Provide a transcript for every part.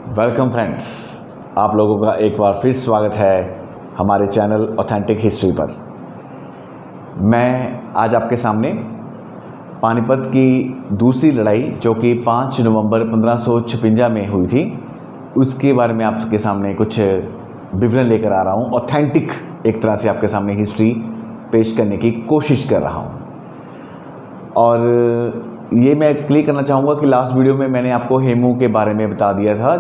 Welcome friends, आप लोगों का एक बार फिर स्वागत है हमारे चैनल ऑथेंटिक हिस्ट्री पर। मैं आज आपके सामने पानीपत की दूसरी लड़ाई जो कि 5 नवंबर 1556 में हुई थी, उसके बारे में आपके सामने कुछ विवरण लेकर आ रहा हूँ। ऑथेंटिक एक तरह से आपके सामने हिस्ट्री पेश करने की कोशिश कर रहा हूँ। और ये मैं क्लियर करना चाहूँगा कि लास्ट वीडियो में मैंने आपको हेमू के बारे में बता दिया था,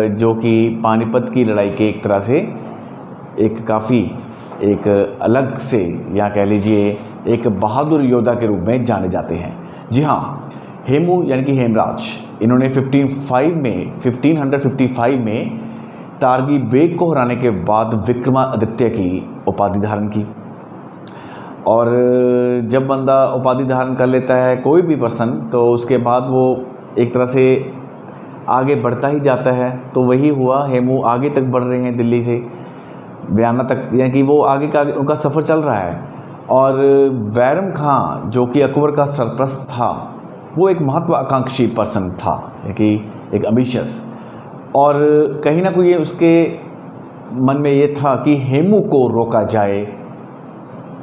जो कि पानीपत की लड़ाई के एक तरह से काफ़ी एक अलग से, या कह लीजिए एक बहादुर योद्धा के रूप में जाने जाते हैं। जी हाँ, हेमू यानी कि हेमराज, इन्होंने 1555 में तारगी बेग को हराने के बाद विक्रमादित्य की उपाधि धारण की। और जब बंदा उपाधि धारण कर लेता है कोई भी पर्सन, तो उसके बाद वो एक तरह से आगे बढ़ता ही जाता है। तो वही हुआ, हेमू आगे तक बढ़ रहे हैं, दिल्ली से बयाना तक, यानी कि वो आगे का उनका सफ़र चल रहा है। और बैरम खां जो कि अकबर का सरप्रस्त था, वो एक महत्वाकांक्षी पर्सन था, कि एक एम्बिशियस, और कहीं ना कहीं उसके मन में ये था कि हेमू को रोका जाए,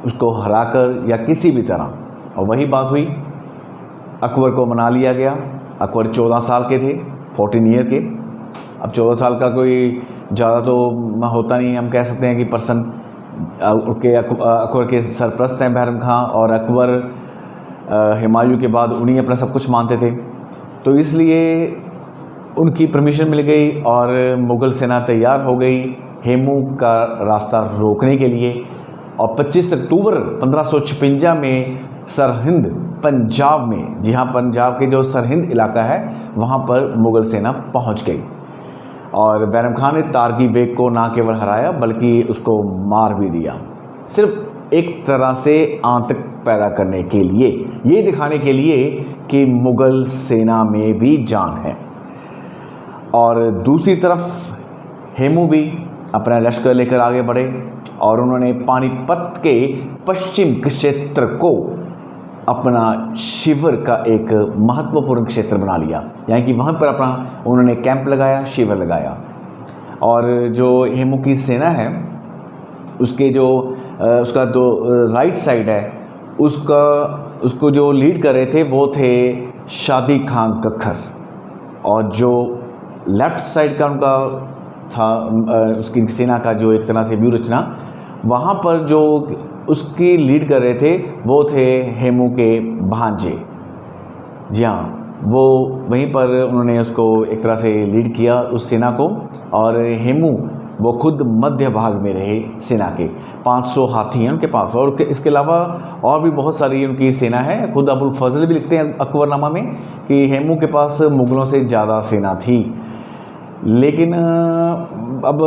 उसको हराकर या किसी भी तरह। और वही बात हुई, अकबर को मना लिया गया। अकबर 14 साल के थे, 14 ईयर के। अब 14 साल का कोई ज़्यादा तो होता नहीं, हम कह सकते हैं कि पर्सन अकबर के सरप्रस्त हैं बैरम खां, और अकबर हुमायूं के बाद उन्हीं अपना सब कुछ मानते थे। तो इसलिए उनकी परमिशन मिल गई और मुग़ल सेना तैयार हो गई हेमू का रास्ता रोकने के लिए। और 25 अक्टूबर 1556 में सरहिंद पंजाब में, जी हाँ, पंजाब के जो सरहिंद इलाका है वहाँ पर मुग़ल सेना पहुँच गई। और बैरम खान ने तारगी बेग को ना केवल हराया बल्कि उसको मार भी दिया, सिर्फ एक तरह से आतंक पैदा करने के लिए, ये दिखाने के लिए कि मुग़ल सेना में भी जान है। और दूसरी तरफ हेमू भी अपना लश्कर लेकर आगे बढ़े और उन्होंने पानीपत के पश्चिम क्षेत्र को अपना शिविर का एक महत्वपूर्ण क्षेत्र बना लिया, यानी कि वहाँ पर अपना उन्होंने कैंप लगाया, शिविर लगाया। और जो हेमू की सेना है, उसके जो उसका जो राइट साइड है, उसको जो लीड कर रहे थे वो थे शादी खां गखर, और जो लेफ़्ट साइड का उनका था, उसकी सेना का जो एक तरह से व्यू रचना, वहाँ पर जो उसकी लीड कर रहे थे वो थे हेमू के भांजे। जी हाँ, वो वहीं पर उन्होंने उसको एक तरह से लीड किया उस सेना को। और हेमू वो खुद मध्य भाग में रहे सेना के। 500 हाथी हैं उनके पास, और इसके अलावा और भी बहुत सारी उनकी सेना है। खुद अबुल फजल भी लिखते हैं अकबरनामा में कि हेमू के पास मुग़लों से ज़्यादा सेना थी। लेकिन अब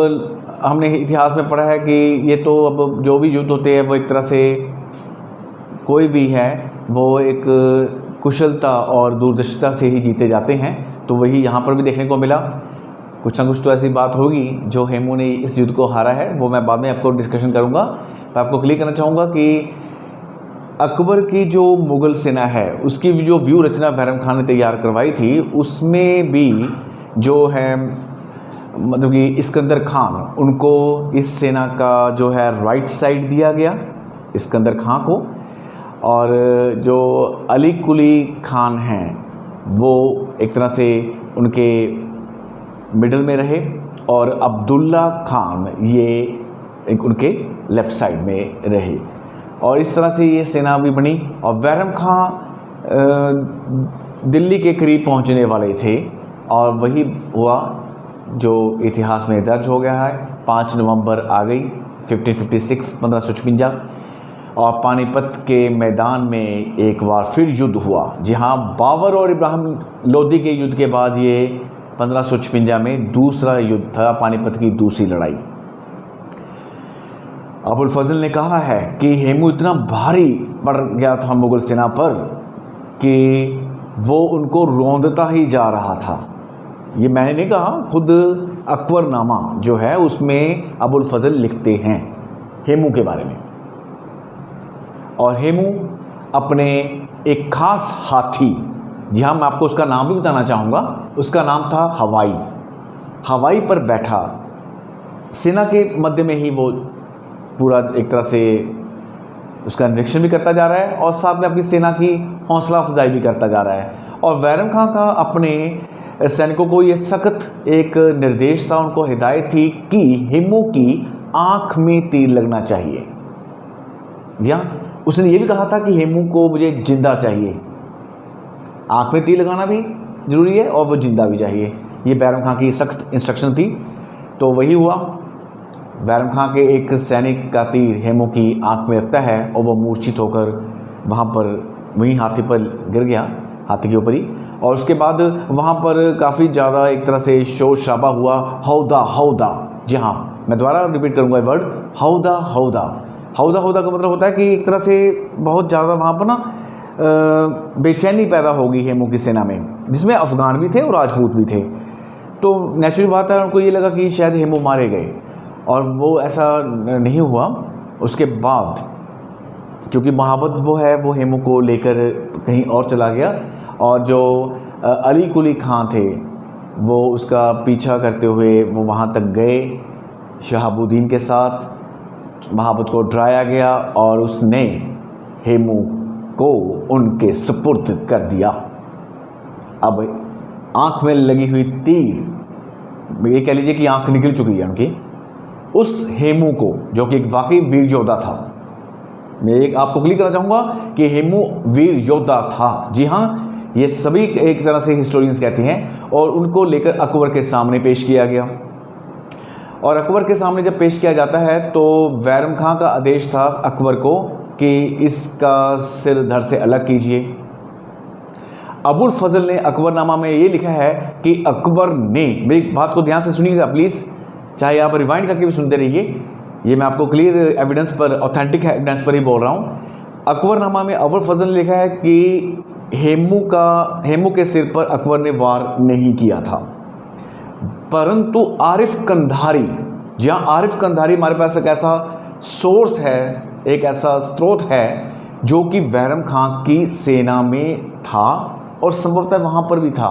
हमने इतिहास में पढ़ा है कि ये तो अब जो भी युद्ध होते हैं वो एक तरह से, कोई भी है वो एक कुशलता और दूरदर्शिता से ही जीते जाते हैं। तो वही यहाँ पर भी देखने को मिला। कुछ ना कुछ तो ऐसी बात होगी जो हेमू ने इस युद्ध को हारा है, वो मैं बाद में आपको डिस्कशन करूँगा। मैं आपको क्लियर करना चाहूँगा कि अकबर की जो मुग़ल सेना है उसकी जो व्यू रचना बैरम खान ने तैयार करवाई थी, उसमें भी जो है मतलब कि इस्कंदर खान, उनको इस सेना का जो है राइट साइड दिया गया इस्कंदर खान को। और जो अली कुली खान हैं वो एक तरह से उनके मिडल में रहे, और अब्दुल्ला खान ये एक उनके लेफ़्ट साइड में रहे। और इस तरह से ये सेना भी बनी। और बैरम खान दिल्ली के करीब पहुंचने वाले थे, और वही हुआ जो इतिहास में दर्ज हो गया है। 5 नवंबर आ गई 1556 और पानीपत के मैदान में एक बार फिर युद्ध हुआ। जहां बाबर और इब्राहिम लोदी के युद्ध के बाद ये 1556 में दूसरा युद्ध था, पानीपत की दूसरी लड़ाई। अबुल फजल ने कहा है कि हेमू इतना भारी पड़ गया था मुग़ल सेना पर कि वो उनको रौंदता ही जा रहा था। ये मैंने नहीं कहा, खुद अकबरनामा जो है उसमें अबुल फजल लिखते हैं हेमू के बारे में। और हेमू अपने एक ख़ास हाथी, जी हाँ, मैं आपको उसका नाम भी बताना चाहूँगा, उसका नाम था हवाई। हवाई पर बैठा, सेना के मध्य में ही वो पूरा एक तरह से उसका निरीक्षण भी करता जा रहा है और साथ में अपनी सेना की हौसला अफजाई भी करता जा रहा है। और बैरम खां का अपने सैनिकों को ये सख्त एक निर्देश था, उनको हिदायत थी कि हेमू की आँख में तीर लगना चाहिए। या उसने ये भी कहा था कि हेमू को मुझे जिंदा चाहिए, आँख में तीर लगाना भी ज़रूरी है और वो जिंदा भी चाहिए। ये बैरम खां की सख्त इंस्ट्रक्शन थी। तो वही हुआ, बैरम खां के एक सैनिक का तीर हेमू की आंख में लगता है और वो मूर्छित होकर वहाँ पर वहीं हाथी पर गिर गया, हाथी के ऊपर ही। और उसके बाद वहाँ पर काफ़ी ज़्यादा एक तरह से शोर शराबा हुआ, हौदा हौदा। जी हाँ, मैं दोबारा रिपीट करूँगा ये वर्ड, हौदा हौदा। हौदा हौदा का मतलब होता है कि एक तरह से बहुत ज़्यादा वहाँ पर ना बेचैनी पैदा होगी हेमू की सेना में, जिसमें अफ़गान भी थे और राजपूत भी थे। तो नेचुरल बात है, उनको ये लगा कि शायद हेमू मारे गए, और वो ऐसा नहीं हुआ। उसके बाद क्योंकि महाबत वो है, वो हेमू को लेकर कहीं और चला गया, और जो अली कुली खां थे वो उसका पीछा करते हुए वो वहाँ तक गए शहाबुद्दीन के साथ। महाबत को डराया गया और उसने हेमू को उनके सुपुर्द कर दिया। अब आँख में लगी हुई तीर, ये कह लीजिए कि आँख निकल चुकी है उनकी, उस हेमू को जो कि एक वाकई वीर योद्धा था। मैं एक आपको क्लियर करना चाहूँगा कि हेमू वीर योद्धा था। जी हाँ, ये सभी एक तरह से हिस्टोरियंस कहते हैं। और उनको लेकर अकबर के सामने पेश किया गया, और अकबर के सामने जब पेश किया जाता है तो बैरम खां का आदेश था अकबर को कि इसका सिर धड़ से अलग कीजिए। अबुल फजल ने अकबरनामा में ये लिखा है कि अकबर ने, मेरी बात को ध्यान से सुनिएगा प्लीज़, चाहे आप रिवाइंड करके भी सुनते रहिए, ये मैं आपको क्लियर एविडेंस पर, ऑथेंटिक एविडेंस पर ही बोल रहा हूँ। अकबरनामा में अबुल फजल ने लिखा है कि हेमू के सिर पर अकबर ने वार नहीं किया था, परंतु आरिफ कंधारी, जहाँ आरिफ कंधारी हमारे पास एक ऐसा सोर्स है, एक ऐसा स्रोत है जो कि बैरम खां की सेना में था और संभवतः वहाँ पर भी था,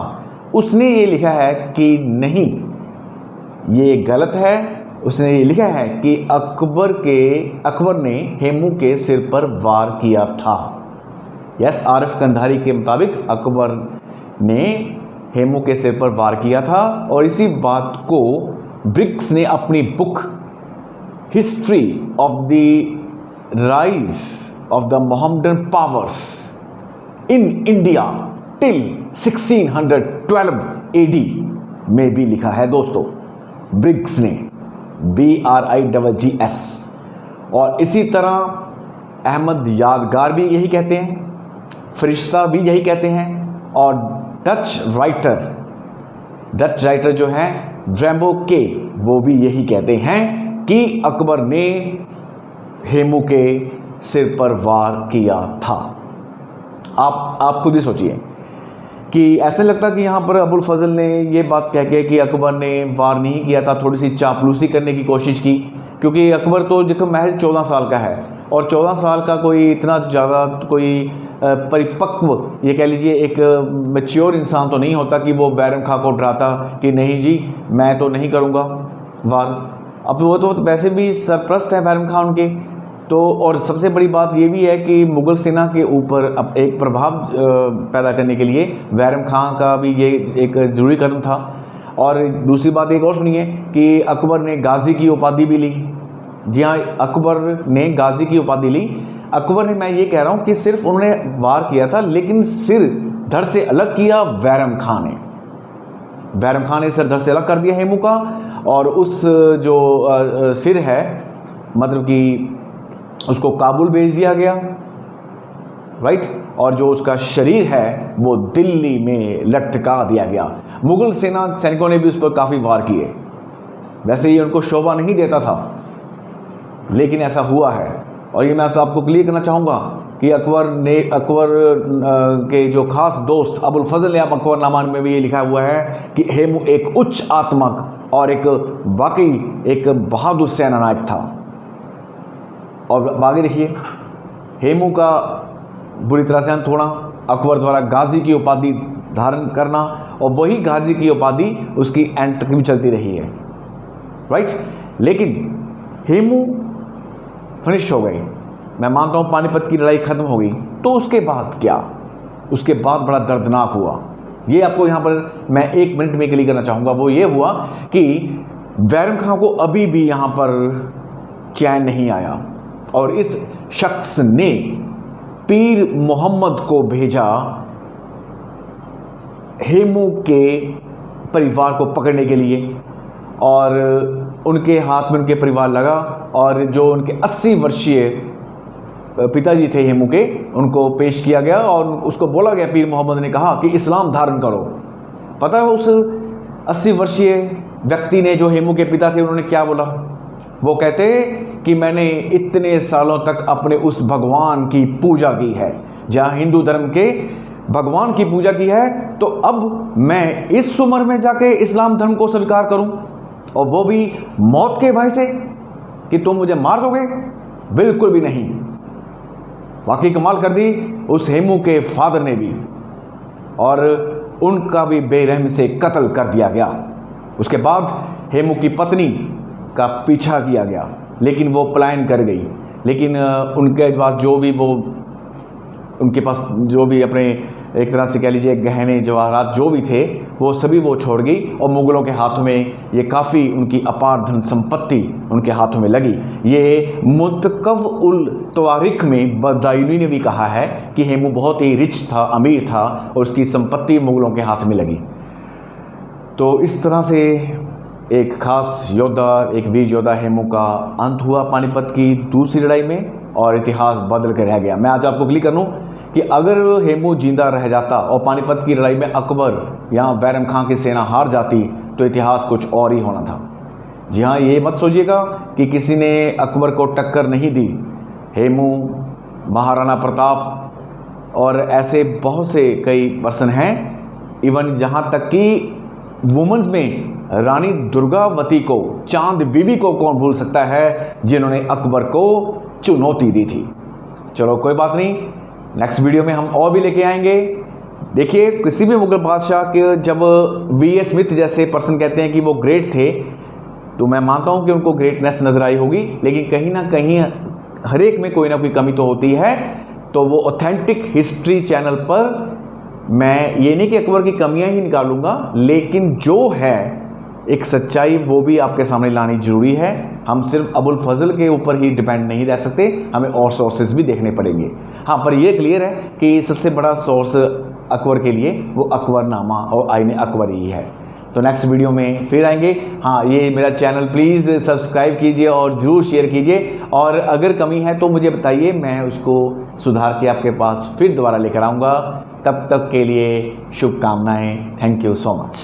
उसने ये लिखा है कि नहीं, ये गलत है। उसने ये लिखा है कि अकबर ने हेमू के सिर पर वार किया था। यस, आरिफ कंधारी के मुताबिक अकबर ने हेमू के सिर पर वार किया था। और इसी बात को ब्रिग्स ने अपनी book history of the rise of the Mohammedan powers in India till 1612 AD में भी लिखा है दोस्तों, ब्रिग्स ने, BRIGS। और इसी तरह अहमद यादगार भी यही कहते हैं, फरिश्ता भी यही कहते हैं, और डच राइटर जो हैं ड्रेम्बो के, वो भी यही कहते हैं कि अकबर ने हेमू के सिर पर वार किया था। आप खुद ही सोचिए कि ऐसा लगता कि यहाँ पर अबुल फजल ने ये बात कह के कि अकबर ने वार नहीं किया था, थोड़ी सी चापलूसी करने की कोशिश की, क्योंकि अकबर तो देखो महज 14 साल का है, और 14 साल का कोई इतना ज़्यादा कोई परिपक्व, ये कह लीजिए एक मैच्योर इंसान तो नहीं होता कि वो बैरम खां को डराता कि नहीं जी मैं तो नहीं करूँगा वार। अब वो तो वैसे भी सरप्रस्त है बैरम खां उनके तो। और सबसे बड़ी बात ये भी है कि मुग़ल सेना के ऊपर अब एक प्रभाव पैदा करने के लिए बैरम खां का भी ये एक ज़रूरी कदम था। और दूसरी बात एक और सुनिए कि अकबर ने गाज़ी की उपाधि भी ली। जी हाँ, अकबर ने गाज़ी की उपाधि ली। अकबर ने, मैं ये कह रहा हूँ कि सिर्फ उन्होंने वार किया था, लेकिन सिर धड़ से अलग किया बैरम खां ने। बैरम खां ने सिर धड़ से अलग कर दिया हेमू का, और उस जो सिर है मतलब कि उसको काबुल भेज दिया गया, राइट, और जो उसका शरीर है वो दिल्ली में लटका दिया गया। मुग़ल सैनिकों ने भी उस पर काफ़ी वार किए। वैसे ये उनको शोभा नहीं देता था, लेकिन ऐसा हुआ है। और ये मैं तो आपको क्लियर करना चाहूँगा कि अकबर के जो खास दोस्त अबुल फजल ने अकबरनामा में भी ये लिखा हुआ है कि हेमू एक उच्च आत्मक और एक वाकई एक बहादुर सेना नायक था। और आगे देखिए, हेमू का बुरी तरह से अंत होना, अकबर द्वारा गाज़ी की उपाधि धारण करना, और वही गाजी की उपाधि उसकी एंड तक भी चलती रही है, राइट। लेकिन हेमू फिनिश हो गए, मैं मानता हूँ पानीपत की लड़ाई खत्म हो गई, तो उसके बाद क्या? उसके बाद बड़ा दर्दनाक हुआ। ये आपको यहाँ पर मैं 1 मिनट में क्लियर करना चाहूँगा। वो ये हुआ कि बैरम खां को अभी भी यहाँ पर चैन नहीं आया और इस शख्स ने पीर मोहम्मद को भेजा हेमू के परिवार को पकड़ने के लिए, और उनके हाथ में उनके परिवार लगा और जो उनके 80 वर्षीय पिताजी थे हेमू के, उनको पेश किया गया और उसको बोला गया, पीर मोहम्मद ने कहा कि इस्लाम धारण करो। पता है उस 80 वर्षीय व्यक्ति ने, जो हेमू के पिता थे, उन्होंने क्या बोला? वो कहते कि मैंने इतने सालों तक अपने उस भगवान की पूजा की है, जहाँ हिंदू धर्म के भगवान की पूजा की है, तो अब मैं इस उम्र में जाके इस्लाम धर्म को स्वीकार करूं, और वो भी मौत के भय से कि तुम मुझे मार दोगे? बिल्कुल भी नहीं। वाकई कमाल कर दी उस हेमू के फादर ने भी, और उनका भी बेरहमी से कत्ल कर दिया गया। उसके बाद हेमू की पत्नी का पीछा किया गया, लेकिन वो पलायन कर गई। लेकिन उनके पास जो भी अपने एक तरह से कह लीजिए गहने जवाहरात जो भी थे, वो सभी वो छोड़ गई, और मुग़लों के हाथों में ये काफ़ी उनकी अपार धन संपत्ति उनके हाथों में लगी। ये मुतकव उल तवारिख में बदायूनी ने भी कहा है कि हेमू बहुत ही रिच था, अमीर था, और उसकी संपत्ति मुग़लों के हाथ में लगी। तो इस तरह से एक ख़ास योद्धा, एक वीर योद्धा हेमू का अंत हुआ पानीपत की दूसरी लड़ाई में, और इतिहास बदल कर रह गया। मैं आज आपको क्लियर कर दूँ कि अगर हेमू जिंदा रह जाता और पानीपत की लड़ाई में अकबर या बैरम खां की सेना हार जाती, तो इतिहास कुछ और ही होना था। जी हाँ, ये मत सोचिएगा कि किसी ने अकबर को टक्कर नहीं दी। हेमू, महाराणा प्रताप और ऐसे बहुत से कई पर्सन हैं, इवन यहाँ तक कि वुमेन्स में रानी दुर्गावती को, चांद बीबी को कौन भूल सकता है, जिन्होंने अकबर को चुनौती दी थी। चलो कोई बात नहीं, नेक्स्ट वीडियो में हम और भी लेके आएंगे। देखिए, किसी भी मुगल बादशाह के जब V.S. स्मिथ जैसे पर्सन कहते हैं कि वो ग्रेट थे, तो मैं मानता हूँ कि उनको ग्रेटनेस नज़र आई होगी, लेकिन कहीं ना कहीं हर एक में कोई ना कोई कमी तो होती है। तो वो ऑथेंटिक हिस्ट्री चैनल पर मैं ये नहीं कि अकबर की कमियां ही निकालूंगा, लेकिन जो है एक सच्चाई वो भी आपके सामने लानी ज़रूरी है। हम सिर्फ अबुल फजल के ऊपर ही डिपेंड नहीं रह सकते, हमें और सोर्सेज भी देखने पड़ेंगे। हाँ, पर ये क्लियर है कि सबसे बड़ा सोर्स अकबर के लिए वो अकबरनामा और आईन अकबर ही है। तो नेक्स्ट वीडियो में फिर आएंगे। हाँ, ये मेरा चैनल प्लीज़ सब्सक्राइब कीजिए और ज़रूर शेयर कीजिए, और अगर कमी है तो मुझे बताइए, मैं उसको सुधार के आपके पास फिर दोबारा लेकर आऊँगा। तब तक के लिए शुभकामनाएँ। Thank you so much.